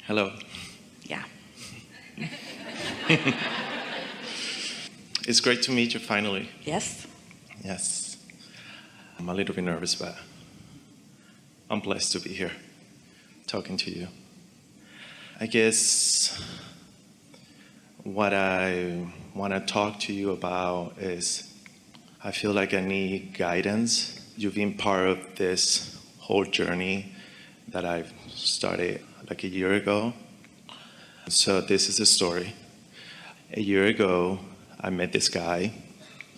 Hello. Yeah. It's great to meet you finally. Yes? Yes. I'm a little bit nervous, but I'm blessed to be here talking to you. I guess what I want to talk to you about is I feel like I need guidance. You've been part of this whole journey that I've started like a year ago. So this is the story. A year ago, I met this guy.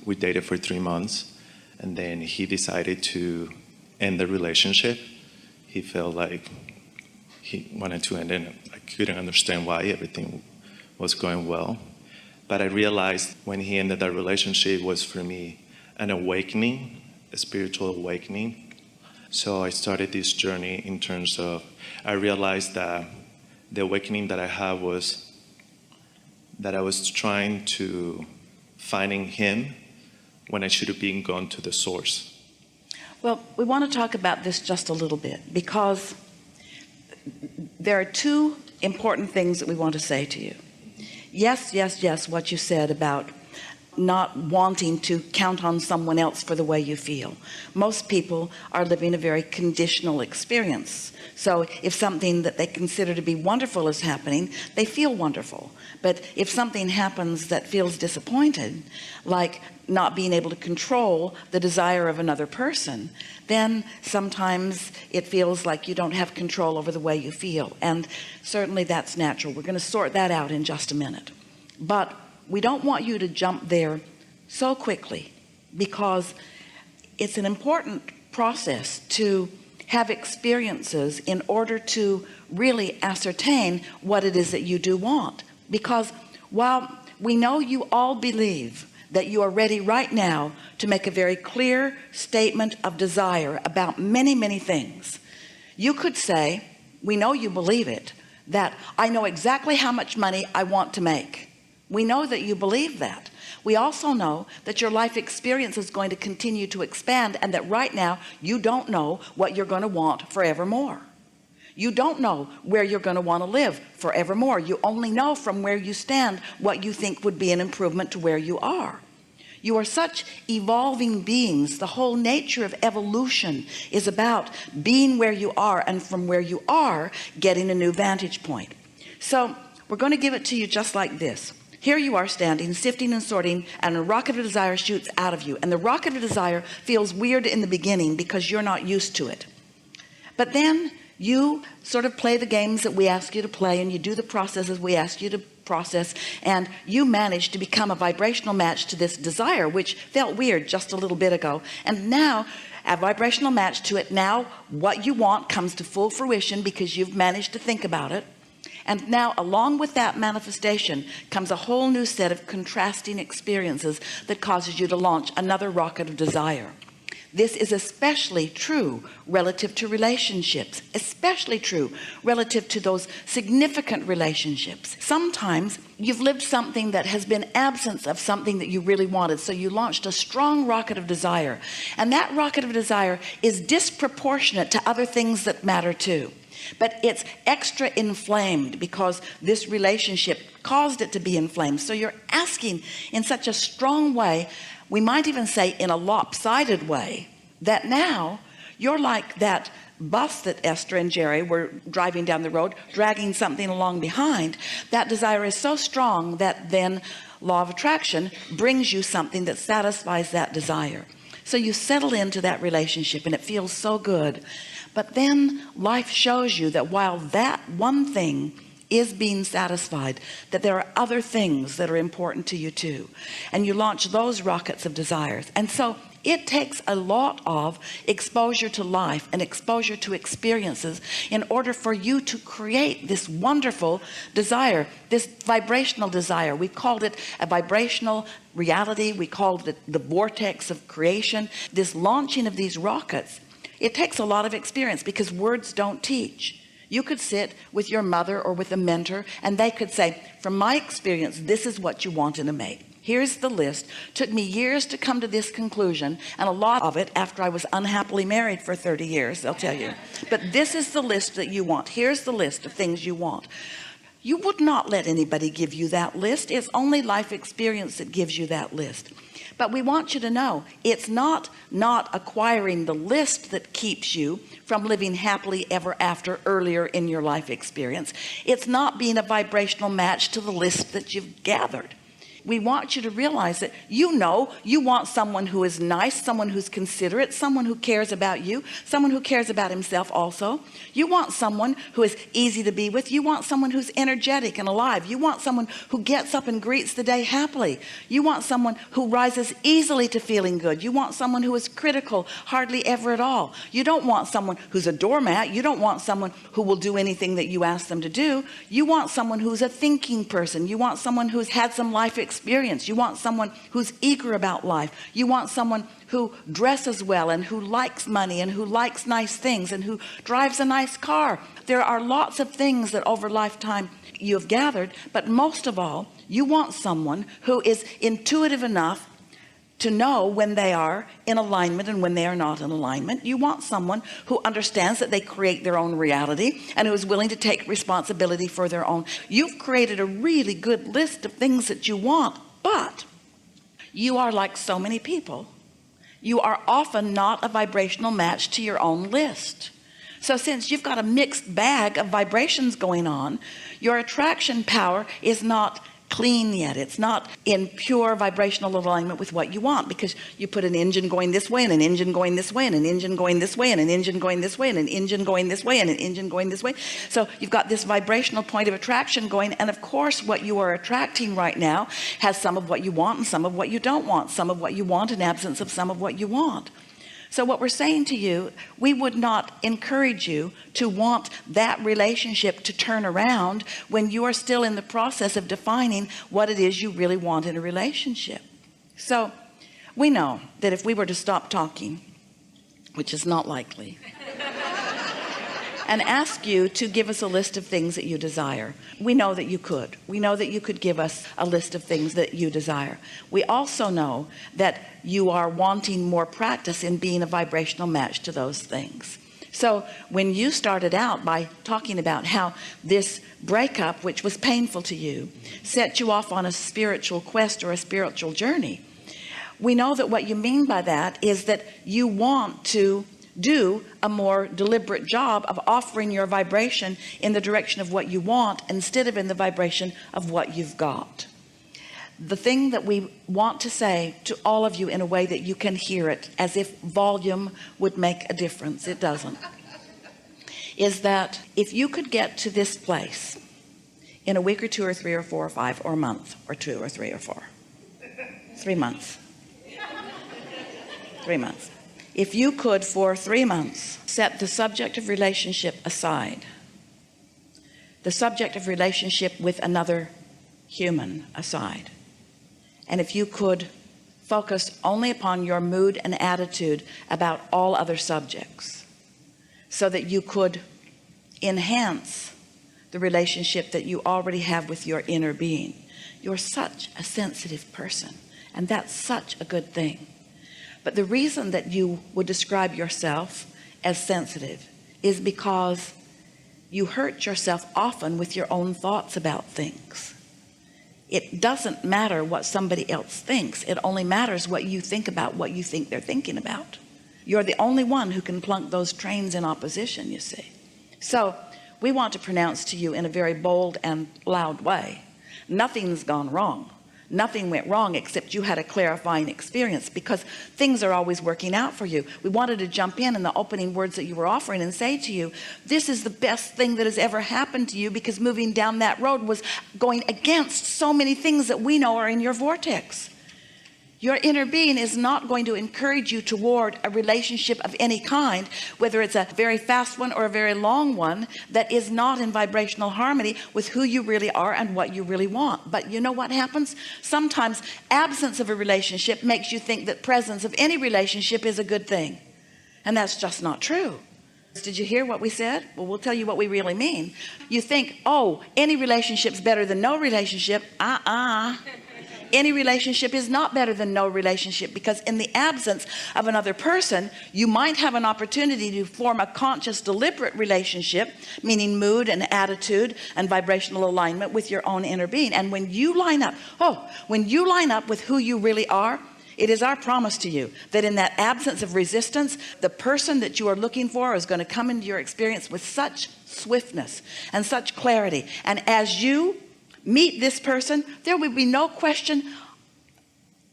We dated for 3 months, and then he decided to end the relationship. He felt like he wanted to end it. I couldn't understand why. Everything was going well. But I realized when he ended that relationship was for me an awakening, a spiritual awakening. So I started this journey in terms of, I realized that the awakening that I had was that I was trying to finding him when I should have been gone to the source. Well, we want to talk about this just a little bit because there are two important things that we want to say to you. Yes, what you said about not wanting to count on someone else for the way you feel. Most people are living a very conditional experience. So if something that they consider to be wonderful is happening, they feel wonderful. But if something happens that feels disappointed, like not being able to control the desire of another person, then sometimes it feels like you don't have control over the way you feel. And certainly that's natural. We're going to sort that out in just a minute. But we don't want you to jump there so quickly, because it's an important process to have experiences in order to really ascertain what it is that you do want. Because while we know you all believe that you are ready right now to make a very clear statement of desire about many things, you could say, we know you believe it, that I know exactly how much money I want to make. We know that you believe that. We also know that your life experience is going to continue to expand, and that right now you don't know what you're going to want forevermore. You don't know where you're going to want to live forevermore. You only know from where you stand what you think would be an improvement to where you are. You are such evolving beings. The whole nature of evolution is about being where you are, and from where you are, getting a new vantage point. So we're going to give it to you just like this. Here you are standing, sifting and sorting, and a rocket of desire shoots out of you. And the rocket of desire feels weird in the beginning because you're not used to it. But then you sort of play the games that we ask you to play, and you do the processes we ask you to process, and you manage to become a vibrational match to this desire, which felt weird just a little bit ago. And now a vibrational match to it. Now what you want comes to full fruition because you've managed to think about it. And now along with that manifestation comes a whole new set of contrasting experiences that causes you to launch another rocket of desire. This is especially true relative to relationships, especially true relative to those significant relationships. Sometimes you've lived something that has been absence of something that you really wanted. So you launched a strong rocket of desire, and that rocket of desire is disproportionate to other things that matter too. But it's extra inflamed because this relationship caused it to be inflamed. So you're asking in such a strong way, we might even say in a lopsided way, that now you're like that bus that Esther and Jerry were driving down the road, dragging something along behind. That desire is so strong that then law of attraction brings you something that satisfies that desire. So you settle into that relationship and it feels so good. But then life shows you that while that one thing is being satisfied, that there are other things that are important to you too. And you launch those rockets of desires. And so it takes a lot of exposure to life and exposure to experiences in order for you to create this wonderful desire, this vibrational desire. We called it a vibrational reality. We called it the vortex of creation. This launching of these rockets, it takes a lot of experience because words don't teach. You could sit with your mother or with a mentor, and they could say, from my experience, this is what you want in a mate. Here's the list. Took me years to come to this conclusion, and a lot of it after I was unhappily married for 30 years, they'll tell you. But this is the list that you want. Here's the list of things you want. You would not let anybody give you that list. It's only life experience that gives you that list. But we want you to know it's not acquiring the list that keeps you from living happily ever after earlier in your life experience. It's not being a vibrational match to the list that you've gathered. We want you to realize that you want someone who is nice, someone who's considerate, someone who cares about you, someone who cares about himself also. You want someone who is easy to be with. You want someone who's energetic and alive. You want someone who gets up and greets the day happily. You want someone who rises easily to feeling good. You want someone who is critical hardly ever at all. You don't want someone who's a doormat. You don't want someone who will do anything that you ask them to do. You want someone who's a thinking person. You want someone who's had some life experience. You want someone who's eager about life. You want someone who dresses well and who likes money and who likes nice things and who drives a nice car. There are lots of things that over lifetime you have gathered, but most of all, you want someone who is intuitive enough to know when they are in alignment and when they are not in alignment. You want someone who understands that they create their own reality and who is willing to take responsibility for their own. You've created a really good list of things that you want, but you are like so many people. You are often not a vibrational match to your own list. So since you've got a mixed bag of vibrations going on, your attraction power is not clean yet. It's not in pure vibrational alignment with what you want, because you put an engine going this way and an engine going this way and an engine going this way and an engine going this way and an engine going this way and an engine going this way. So you've got this vibrational point of attraction going, and of course what you are attracting right now has some of what you want and some of what you don't want, some of what you want in absence of some of what you want. So what we're saying to you, we would not encourage you to want that relationship to turn around when you are still in the process of defining what it is you really want in a relationship. So we know that if we were to stop talking, which is not likely, and ask you to give us a list of things that you desire, we know that you could. We know that you could give us a list of things that you desire. We also know that you are wanting more practice in being a vibrational match to those things. So when you started out by talking about how this breakup, which was painful to you, set you off on a spiritual quest or a spiritual journey, we know that what you mean by that is that you want to do a more deliberate job of offering your vibration in the direction of what you want instead of in the vibration of what you've got. The thing that we want to say to all of you in a way that you can hear it as if volume would make a difference, it doesn't, is that if you could get to this place in a week or 2 or 3 or 4 or 5 or a month or 2 or 3 or 4, 3 months, 3 months. If you could for 3 months set the subject of relationship aside, the subject of relationship with another human aside, and if you could focus only upon your mood and attitude about all other subjects, so that you could enhance the relationship that you already have with your inner being. You're such a sensitive person, and that's such a good thing. But the reason that you would describe yourself as sensitive is because you hurt yourself often with your own thoughts about things. It doesn't matter what somebody else thinks. It only matters what you think about what you think they're thinking about. You're the only one who can plunk those trains in opposition, you see. So we want to pronounce to you in a very bold and loud way, nothing's gone wrong. Nothing went wrong except you had a clarifying experience, because things are always working out for you. We wanted to jump in the opening words that you were offering and say to you, this is the best thing that has ever happened to you, because moving down that road was going against so many things that we know are in your vortex. Your inner being is not going to encourage you toward a relationship of any kind, whether it's a very fast one or a very long one, that is not in vibrational harmony with who you really are and what you really want. But you know what happens? Sometimes absence of a relationship makes you think that presence of any relationship is a good thing. And that's just not true. Did you hear what we said? Well, we'll tell you what we really mean. You think, oh, any relationship's better than no relationship. any relationship is not better than no relationship, because in the absence of another person, you might have an opportunity to form a conscious, deliberate relationship, meaning mood and attitude and vibrational alignment with your own inner being. And when you line up, with who you really are, it is our promise to you that in that absence of resistance, the person that you are looking for is going to come into your experience with such swiftness and such clarity. And as you meet this person, there will be no question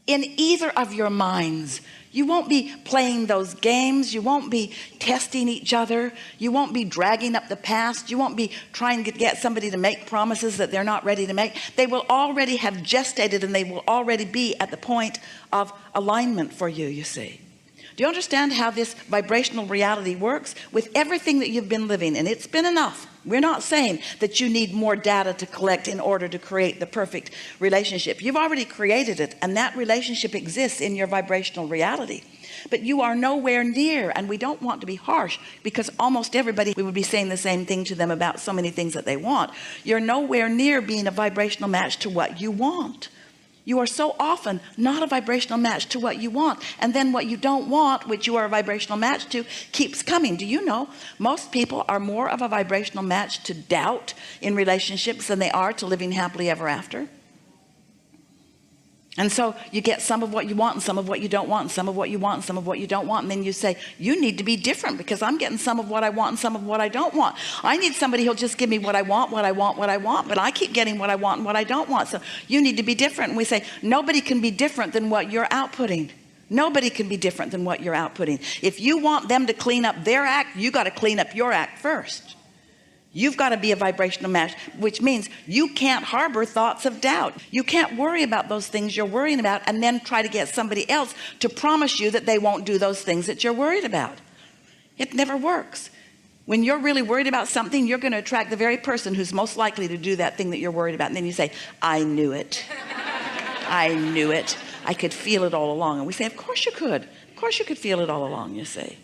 in either of your minds. You won't be playing those games. You won't be testing each other. You won't be dragging up the past. You won't be trying to get somebody to make promises that they're not ready to make. They will already have gestated, and they will already be at the point of alignment for you, you see. Do you understand how this vibrational reality works? With everything that you've been living, and it's been enough. We're not saying that you need more data to collect in order to create the perfect relationship. You've already created it, and that relationship exists in your vibrational reality. But you are nowhere near, and we don't want to be harsh, because almost everybody, we would be saying the same thing to them about so many things that they want. You're nowhere near being a vibrational match to what you want. You are so often not a vibrational match to what you want. And then what you don't want, which you are a vibrational match to, keeps coming. Do you know most people are more of a vibrational match to doubt in relationships than they are to living happily ever after? And so you get some of what you want and some of what you don't want, and some of what you want and some of what you don't want. And then you say, you need to be different, because I'm getting some of what I want and some of what I don't want. I need somebody who'll just give me what I want, but I keep getting what I want and what I don't want. So you need to be different. And we say, nobody can be different than what you're outputting. Nobody can be different than what you're outputting. If you want them to clean up their act, you got to clean up your act first. You've got to be a vibrational match, which means you can't harbor thoughts of doubt. You can't worry about those things you're worrying about and then try to get somebody else to promise you that they won't do those things that you're worried about. It never works. When you're really worried about something, you're going to attract the very person who's most likely to do that thing that you're worried about. And then you say, I knew it. I knew it. I could feel it all along. And we say, of course you could. Of course you could feel it all along, you see.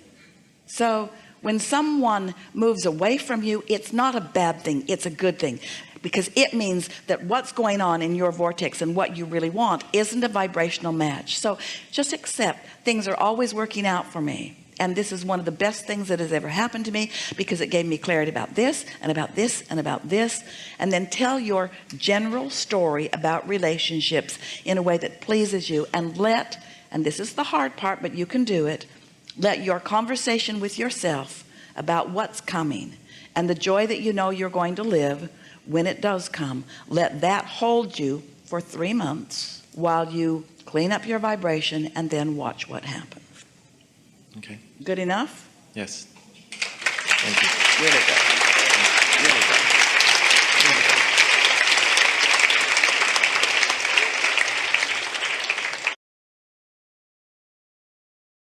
So when someone moves away from you, it's not a bad thing. It's a good thing, because it means that what's going on in your vortex and what you really want isn't a vibrational match. So just accept things are always working out for me. And this is one of the best things that has ever happened to me, because it gave me clarity about this and about this and about this. And then tell your general story about relationships in a way that pleases you, and and this is the hard part, but you can do it, let your conversation with yourself about what's coming and the joy that you know you're going to live when it does come, let that hold you for 3 months while you clean up your vibration, and then watch what happens. Okay. Good enough? Yes. Thank you. Really good.